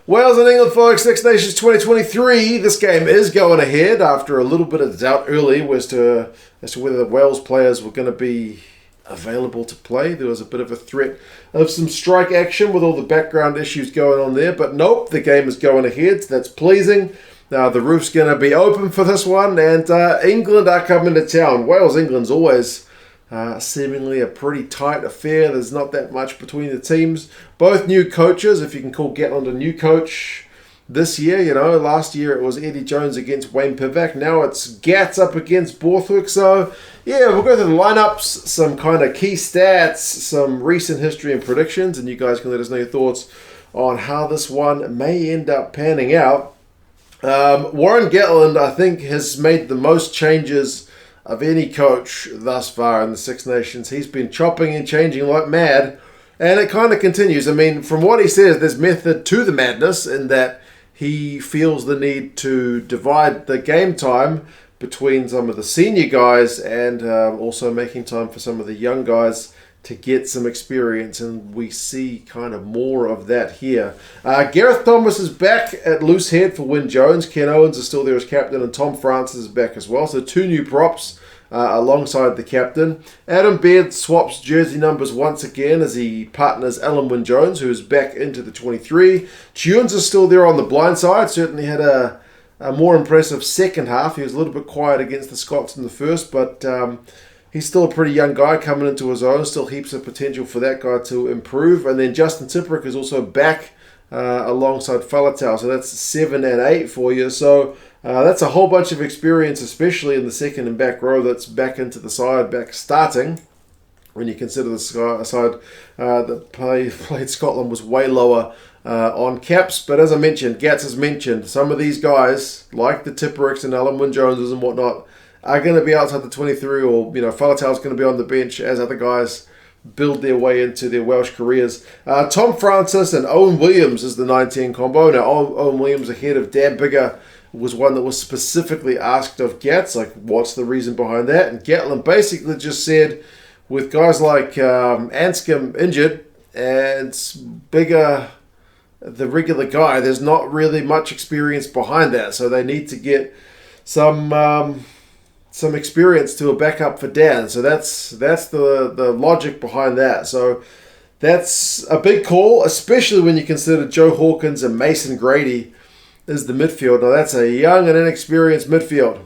Wales and England, folks, Six Nations 2023. This game is going ahead after a little bit of doubt early as to whether the Wales players were going to be available to play. There was a bit of a threat of some strike action with all the background issues going on there. But nope, the game is going ahead. That's pleasing. Now, the roof's going to be open for this one, and England are coming to town. Wales-England's always seemingly a pretty tight affair. There's not that much between the teams. Both new coaches, if you can call Gatland a new coach this year. You know, last year it was Eddie Jones against Wayne Pivac. Now it's Gats up against Poortvliet. So, yeah, we'll go through the lineups, some kind of key stats, some recent history and predictions, and you guys can let us know your thoughts on how this one may end up panning out. Warren Gatland, I think, has made the most changes of any coach thus far in the Six Nations. He's been chopping and changing like mad, and it kind of continues. I mean, from what he says, there's method to the madness in that he feels the need to divide the game time between some of the senior guys and also making time for some of the young guys to get some experience, and we see kind of more of that here. Gareth Thomas is back at loose head for Wyn Jones. Ken Owens is still there as captain, and Tom Francis is back as well. So two new props alongside the captain. Adam Baird swaps jersey numbers once again as he partners Alun Wyn Jones, who is back into the 23. Tshiunza is still there on the blind side. Certainly had a more impressive second half. He was a little bit quiet against the Scots in the first, but he's still a pretty young guy coming into his own. Still heaps of potential for that guy to improve. And then Justin Tipuric is also back alongside Faletau. So that's 7 and 8 for you. So that's a whole bunch of experience, especially in the second and back row that's back into the side, back starting. When you consider the side that played Scotland was way lower on caps. But as I mentioned, Gats has mentioned, some of these guys, like the Tipurics and Alun Wyn Joneses and whatnot, are going to be outside the 23, or, you know, Faletau's going to be on the bench as other guys build their way into their Welsh careers. Tom Francis and Owen Williams is the 19 combo. Now, Owen Williams ahead of Dan Biggar was one that was specifically asked of Gats, like, what's the reason behind that? And Gatland basically just said, with guys like Anscombe injured and Biggar, the regular guy, there's not really much experience behind that. So they need to get some experience to a backup for Dan. So that's the logic behind that. So that's a big call, especially when you consider Joe Hawkins and Mason Grady is the midfield. Now that's a young and inexperienced midfield.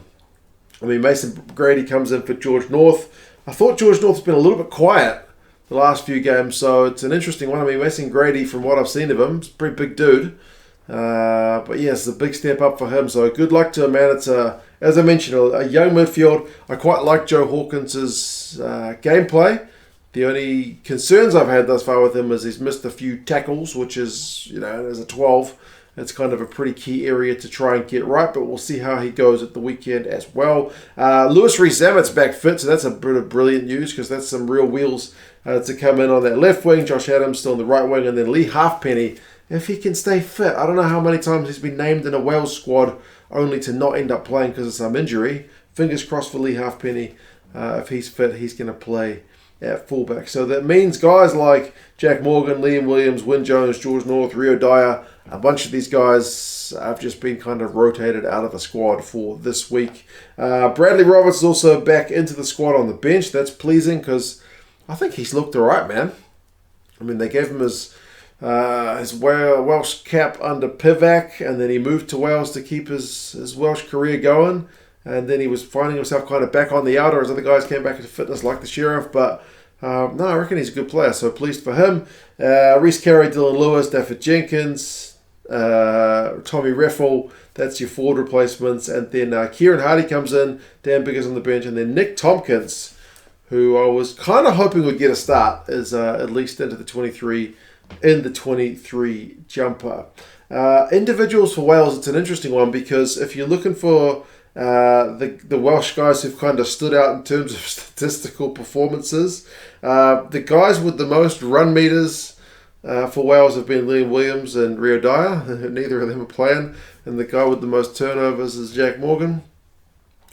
I mean, Mason Grady comes in for George North. I thought George North's been a little bit quiet the last few games, so it's an interesting one. I mean, Mason Grady, from what I've seen of him, is a pretty big dude. But yes, it's a big step up for him. So good luck to him, man. It's as I mentioned, a young midfield. I quite like Joe Hawkins' gameplay. The only concerns I've had thus far with him is he's missed a few tackles, which is, you know, as a 12, it's kind of a pretty key area to try and get right. But we'll see how he goes at the weekend as well. Rees-Zammit's back fit, so that's a bit of brilliant news because that's some real wheels to come in on that left wing. Josh Adams still on the right wing, and then Leigh Halfpenny, if he can stay fit. I don't know how many times he's been named in a Wales squad only to not end up playing because of some injury. Fingers crossed for Leigh Halfpenny. If he's fit, he's going to play at fullback. So that means guys like Jack Morgan, Liam Williams, Wyn Jones, George North, Rio Dyer, a bunch of these guys have just been kind of rotated out of the squad for this week. Bradley Roberts is also back into the squad on the bench. That's pleasing because I think he's looked all right, man. I mean, they gave him his Welsh cap under Pivac, and then he moved to Wales to keep his Welsh career going, and then he was finding himself kind of back on the outer as other guys came back into fitness like the Sheriff, but no, I reckon he's a good player, so pleased for him. Rhys, Carre, Dillon Lewis, Dafydd Jenkins, Tommy Reffell, that's your forward replacements, and then Kieran Hardy comes in, Dan Biggar's on the bench, and then Nick Tompkins, who I was kind of hoping would get a start, is at least into the 23 in the 23 jumper. Individuals for Wales, it's an interesting one because if you're looking for the Welsh guys who've kind of stood out in terms of statistical performances, the guys with the most run meters for Wales have been Liam Williams and Rio Dyer. Neither of them are playing. And the guy with the most turnovers is Jack Morgan.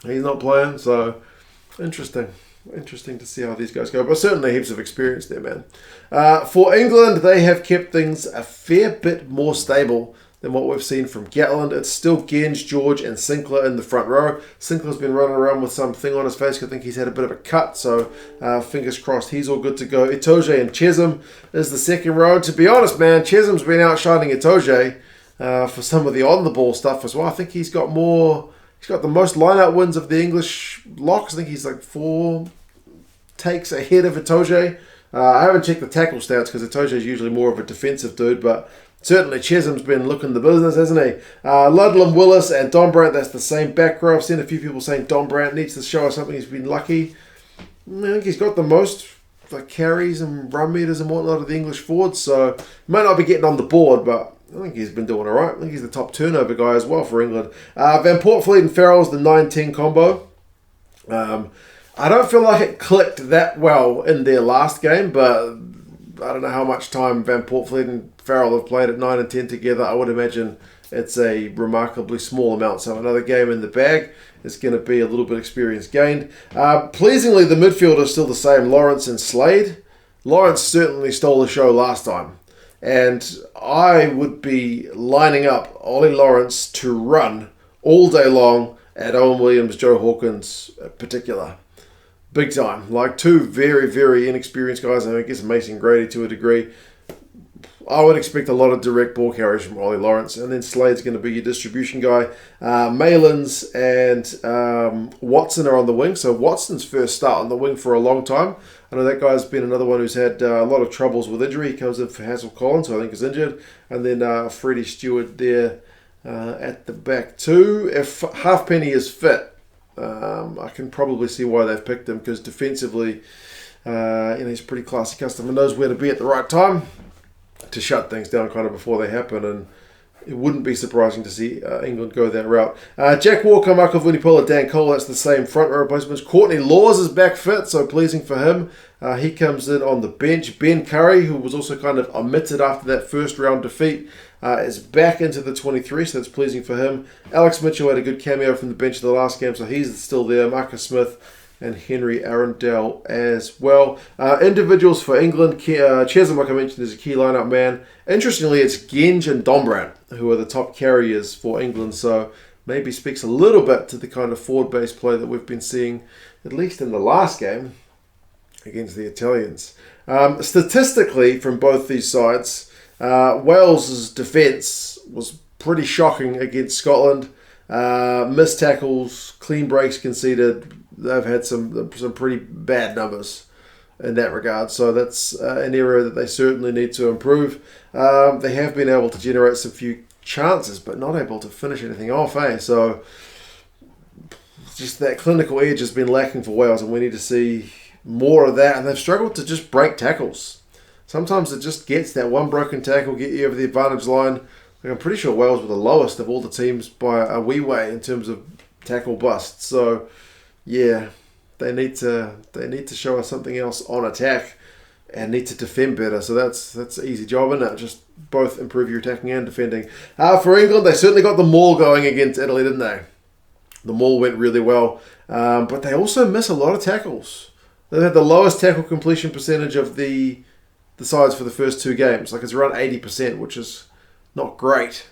He's not playing, so interesting. Interesting to see how these guys go. But certainly heaps of experience there, man. For England, they have kept things a fair bit more stable than what we've seen from Gatland. It's still Genge, George and Sinclair in the front row. Sinclair's been running around with something on his face. I think he's had a bit of a cut, so fingers crossed he's all good to go. Itoje and Chesham is the second row. To be honest, man, Chesham's been outshining Itoje for some of the on-the-ball stuff as well. I think he's got the most line-out wins of the English locks. I think he's like 4 takes ahead of Itoje. I haven't checked the tackle stats because Itoje is usually more of a defensive dude, but certainly Chesham's been looking the business, hasn't he? Ludlam, Willis, and Don Brandt, that's the same back row. I've seen a few people saying Don Brandt needs to show us something. He's been lucky. I think he's got the most carries and run meters and whatnot of the English forwards, so he might not be getting on the board, but I think he's been doing all right. I think he's the top turnover guy as well for England. Van Poortvliet and Farrell is the 9-10 combo. I don't feel like it clicked that well in their last game, but I don't know how much time Van Poortvliet and Farrell have played at 9 and 10 together. I would imagine it's a remarkably small amount. So another game in the bag is going to be a little bit experience gained. Pleasingly, the midfield is still the same, Lawrence and Slade. Lawrence certainly stole the show last time. And I would be lining up Ollie Lawrence to run all day long at Owen Williams, Joe Hawkins in particular. Big time. Like 2 very, very inexperienced guys. I guess Mason Grady to a degree. I would expect a lot of direct ball carries from Ollie Lawrence. And then Slade's going to be your distribution guy. Malins and Watson are on the wing. So Watson's first start on the wing for a long time. I know that guy's been another one who's had a lot of troubles with injury. He comes in for Hazel Collins, who I think is injured. And then Freddie Steward there at the back too. If Halfpenny is fit, I can probably see why they've picked him, because defensively, he's a pretty classy customer, knows where to be at the right time to shut things down kind of before they happen, and it wouldn't be surprising to see England go that route. Jack Walker, Michael Vunipola, Dan Cole, that's the same front row replacements. Courtney Laws is back fit, so pleasing for him. He comes in on the bench. Ben Carre, who was also kind of omitted after that first round defeat, is back into the 23, so that's pleasing for him. Alex Mitchell had a good cameo from the bench of the last game, so he's still there. Marcus Smith and Henry Arundel as well. Individuals for England, Chesham, like I mentioned, is a key lineup man. Interestingly, it's Genge and Dombrandt who are the top carriers for England, so maybe speaks a little bit to the kind of forward-based play that we've been seeing, at least in the last game, against the Italians. Statistically, from both these sides, Wales's defence was pretty shocking against Scotland. Missed tackles, clean breaks conceded. They've had some pretty bad numbers in that regard. So that's an area that they certainly need to improve. They have been able to generate some few chances, but not able to finish anything off, eh? So just that clinical edge has been lacking for Wales, and we need to see more of that. And they've struggled to just break tackles. Sometimes it just gets that one broken tackle, get you over the advantage line. I'm pretty sure Wales were the lowest of all the teams by a wee way in terms of tackle busts. So, yeah, they need to show us something else on attack and need to defend better. So that's an easy job, isn't it? Just both improve your attacking and defending. For England, they certainly got the maul going against Italy, didn't they? The maul went really well, but they also miss a lot of tackles. They had the lowest tackle completion percentage of the sides for the first 2 games. Like, it's around 80%, which is not great.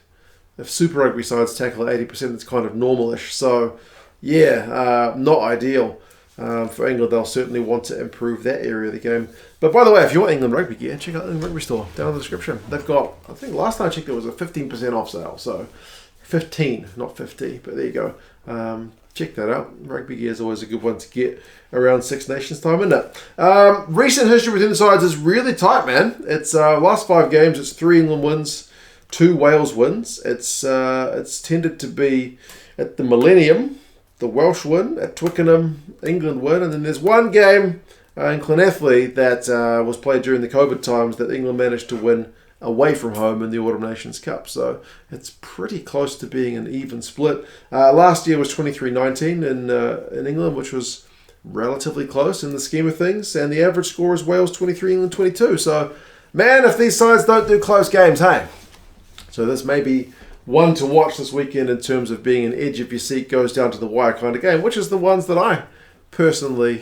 If Super Rugby sides tackle at 80%, it's kind of normalish. So, yeah, not ideal. For England, they'll certainly want to improve that area of the game. But by the way, if you want England Rugby gear, check out the England Rugby store down in the description. They've got, I think last time I checked, it was a 15% off sale. So, 15, not 50, but there you go. Check that out. Rugby gear is always a good one to get around Six Nations time, isn't it? Recent history within the sides is really tight, man. It's last 5 games, it's 3 England wins, 2 Wales wins. It's tended to be at the Millennium, the Welsh win, at Twickenham, England win, and then there's one game in Llanelli that was played during the COVID times that England managed to win away from home in the Autumn Nations Cup. So it's pretty close to being an even split. Last year was 23-19 in England, which was relatively close in the scheme of things. And the average score is Wales 23, England 22. So, man, if these sides don't do close games, hey. So this may be one to watch this weekend in terms of being an edge of your seat goes down to the wire kind of game, which is the ones that I personally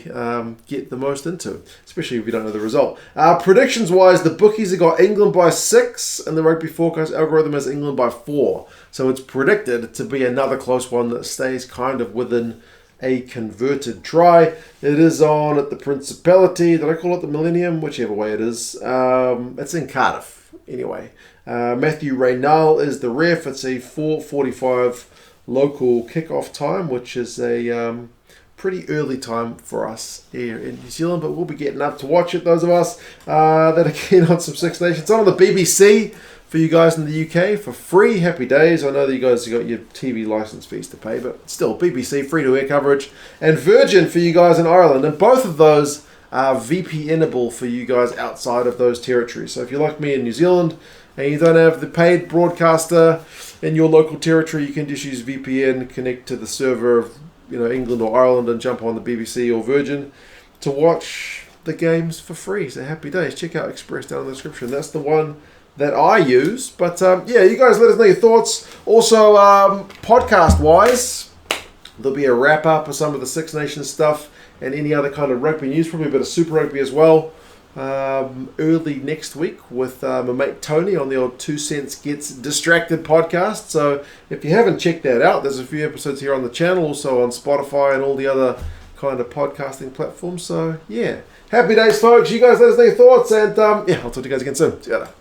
get the most into, especially if you don't know the result. Predictions-wise, the bookies have got England by 6, and the Rugby Forecast algorithm has England by 4. So it's predicted to be another close one that stays kind of within a converted try. It is on at the Principality. Did I call it the Millennium? Whichever way it is. It's in Cardiff, anyway. Matthew Raynal is the ref. It's a 4:45 local kickoff time, which is a pretty early time for us here in New Zealand, but we'll be getting up to watch it, those of us that are keen on some Six Nations. It's on the BBC for you guys in the UK for free. Happy days. I know that you guys have got your TV license fees to pay, but still, BBC, free-to-air coverage. And Virgin for you guys in Ireland, and both of those are VPN-able for you guys outside of those territories. So if you're like me in New Zealand and you don't have the paid broadcaster in your local territory, you can just use VPN, connect to the server of England or Ireland, and jump on the BBC or Virgin to watch the games for free. So happy days. Check out Express down in the description. That's the one that I use. But yeah, you guys let us know your thoughts. Also, podcast-wise, there'll be a wrap-up of some of the Six Nations stuff and any other kind of rugby news, probably a bit of Super Rugby as well, early next week with my mate Tony on the old 2 Cents Gets Distracted podcast. So if you haven't checked that out, there's a few episodes here on the channel, also on Spotify and all the other kind of podcasting platforms. So yeah, happy days, folks. You guys let us know your thoughts, and yeah, I'll talk to you guys again soon. See you later.